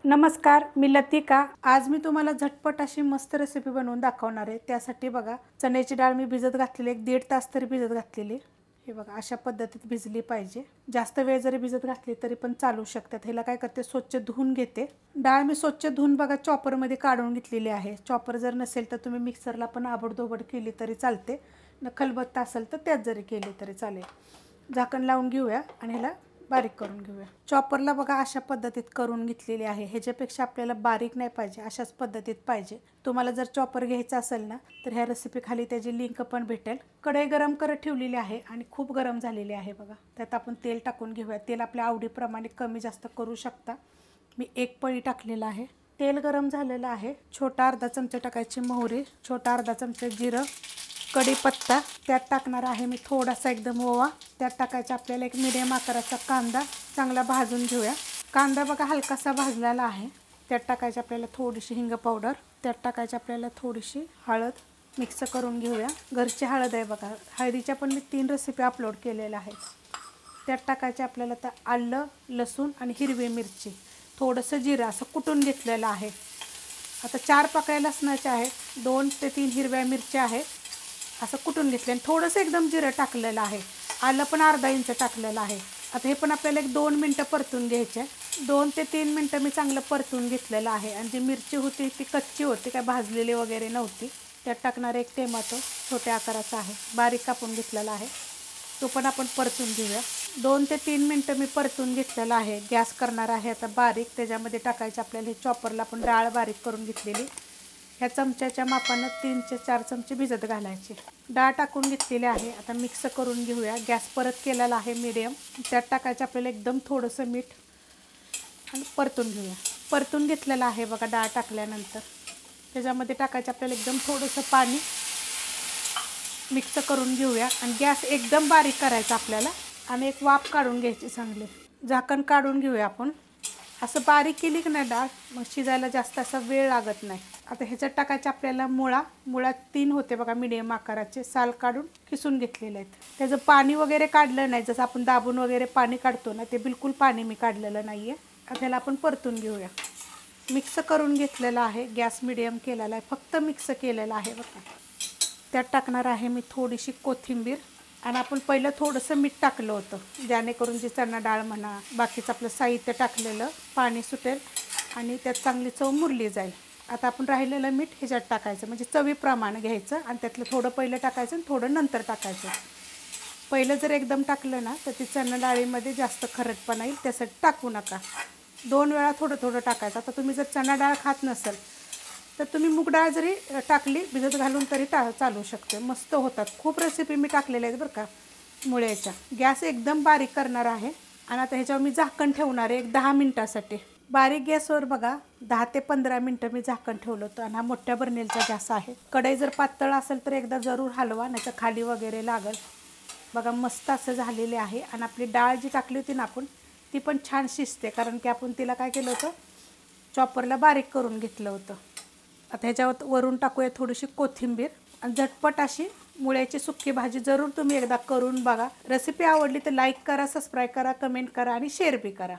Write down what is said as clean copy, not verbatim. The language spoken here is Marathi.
नमस्कार, मी लतिका। आज मी तुम्हाला झटपट अशी मस्त रेसिपी बनवून दाखवणार आहे। त्यासाठी बघा, चण्याची डाळ मी भिजत घातलेली, 1.5 तास तरी भिजत घातलेली। हे बघा, अशा पद्धतीत भिजली पाहिजे। जास्त वेळ जरी भिजत घातली तरी पण चालू शकतात। ह्याला काय करते, स्वच्छ धुवून घेते। डाळ मी स्वच्छ धुवून बघा चॉपरमध्ये काढून घेतलेली आहे। चॉपर जर नसेल तर तुम्ही मिक्सरला पण आबडधोबड केली तरी चालते। खलबत्ता असेल तर त्यात जरी केली तरी चालेल। झाकण लावून घेऊया आणि ह्याला बारीक करून घेऊया। चॉपरला बघा अशा पद्धतीत करून घेतलेली आहे। ह्याच्यापेक्षा आपल्याला बारीक नाही पाहिजे, अशाच पद्धतीत पाहिजे। तुम्हाला जर चॉपर घ्यायचा असेल ना तर ह्या रेसिपी खाली त्याची लिंक पण भेटेल। कढई गरम करत ठेवलेली आहे आणि खूप गरम झालेली आहे बघा। त्यात आपण तेल टाकून घेऊया। तेल आपल्या आवडीप्रमाणे कमी जास्त करू शकता। मी 1 पळी टाकलेला आहे। तेल गरम झालेलं आहे। छोटा अर्धा चमचा टाकायची मोहरी, छोटा अर्धा चमचा जिरं, कढीपत्ता, त्यात टाकणार आहे मी थोडासा एकदम ओवा। त्यात टाकायचा आपल्याला एक मीडियम आकाराचा कांदा, चांगला भाजून घेऊया। कांदा बघा हलकासा भाजलेला आहे। त्यात टाकायची आपल्याला थोडीशी हिंग पावडर, त्यात टाकायची आपल्याला थोडीशी हळद, मिक्स करून घेऊया। घरची हळद आहे बघा। हळदीच्या पण मी 3 रेसिपी अपलोड केलेल्या आहेत। त्यात टाकायचे आपल्याला तर आलं, लसूण आणि हिरवी मिरची, थोडंसं जिरं असं कुटून घेतलेलं आहे। आता 4 पाकळ्या लसणाच्या आहेत, 2 ते 3 हिरव्या मिरच्या आहेत, असं कुटून घेतलं आणि थोडंसं एकदम जिरं टाकलेलं आहे। आलं पण अर्धा इंच टाकलेलं आहे। आता हे पण आपल्याला 1-2 मिनटं परतून घ्यायचे। 2 ते 3 मिनटं मी चांगलं परतून घेतलेलं आहे। आणि जी मिरची होती ती कच्ची होती, काय भाजलेली वगैरे नव्हती। त्यात टाकणार एक टोमॅटो, छोट्या आकाराचा आहे, बारीक कापून घेतलेला आहे, तो पण आपण परतून घेऊया। 2 ते 3 मिनटं मी परतून घेतलेला आहे। गॅस करणार आहे आता बारीक। त्याच्यामध्ये टाकायचं आपल्याला हे चॉपरला आपण डाळ बारीक करून घेतलेली, ह्या चमच्याच्या मापानं 3 ते 4 चमचे भिजत घालायचे। डाळ टाकून घेतलेली आहे। आता मिक्स करून घेऊया। गॅस परत केलेला आहे मीडियम। त्यात टाकायचं आपल्याला एकदम थोडंसं मीठ आणि परतून घेऊया। परतून घेतलेलं आहे बघा। डाळ टाकल्यानंतर त्याच्यामध्ये टाकायचं आपल्याला एकदम थोडंसं पाणी, मिक्स करून घेऊया। आणि गॅस एकदम बारीक करायचा आपल्याला आणि एक वाफ काढून घ्यायची चांगली। झाकण काढून घेऊया आपण। असं बारीक केली की नाही डाळ, मग शिजायला जास्त असा वेळ लागत नाही। आता ह्याच्यात टाकायचे आपल्याला मुळा 3 होते बघा, मीडियम आकाराचे, साल काढून किसून घेतलेले आहेत। त्याचं पाणी वगैरे काढलं नाही, जसं आपण दाबून वगैरे पाणी काढतो ना, ते बिलकुल पाणी मी काढलेलं नाही आहे। आता ह्याला आपण परतून घेऊया। मिक्स करून घेतलेलं आहे। गॅस मीडियम केलेला आहे, फक्त मिक्स केलेलं आहे बघा। त्यात टाकणार आहे मी थोडीशी कोथिंबीर आणि आपण पहिलं थोडंसं मीठ टाकलं होतं, जेणेकरून जी चणा डाळ म्हणा बाकीचं आपलं साहित्य टाकलेलं पाणी सुटेल आणि त्यात चांगली चव मुरली जाईल। आता आपण राहिलेलं मीठ ह्याच्यात टाकायचं, म्हणजे चवीप्रमाणे घ्यायचं आणि त्यातलं थोडं पहिलं टाकायचं आणि थोडं नंतर टाकायचं। पहिलं जर एकदम टाकलं ना तर ती चणा डाळीमध्ये जास्त खरटपणा येईल, त्यासाठी टाकू नका। 2 वेळा थोडं थोडं टाकायचं। आता तुम्ही जर चणा डाळ खात नसाल तर तुम्ही मूग डाळ जरी टाकली भिजत घालून तरी चालू शकते, मस्त होतात। खूप रेसिपी मी टाकलेल्या आहेत बरं का मुळ्याच्या। गॅस एकदम बारीक करणार आहे आणि आता ह्याच्यावर मी झाकण ठेवणार आहे 10 मिनटासाठी। बारीक गॅसवर बघा 10 ते 15 मिनटं मी झाकण ठेवलं होतं आणि हा मोठ्या बर्नेलचा गॅस आहे। कढई जर पातळ असेल तर एकदा जरूर हलवा, नाही तर खाली वगैरे लागल। बघा मस्त असं झालेले आहे आणि आपली डाळ जी टाकली होती ना आपण, ती पण छान शिजते, कारण की आपण तिला काय केलं होतं, चॉपरला बारीक करून घेतलं होतं। आता ह्याच्यावर वरून टाकूया थोडीशी कोथिंबीर आणि झटपट अशी मुळ्याची सुक्की भाजी जरूर तुम्ही एकदा करून बघा। रेसिपी आवडली तर लाईक करा, सबस्क्राईब करा, कमेंट करा आणि शेअर बी करा।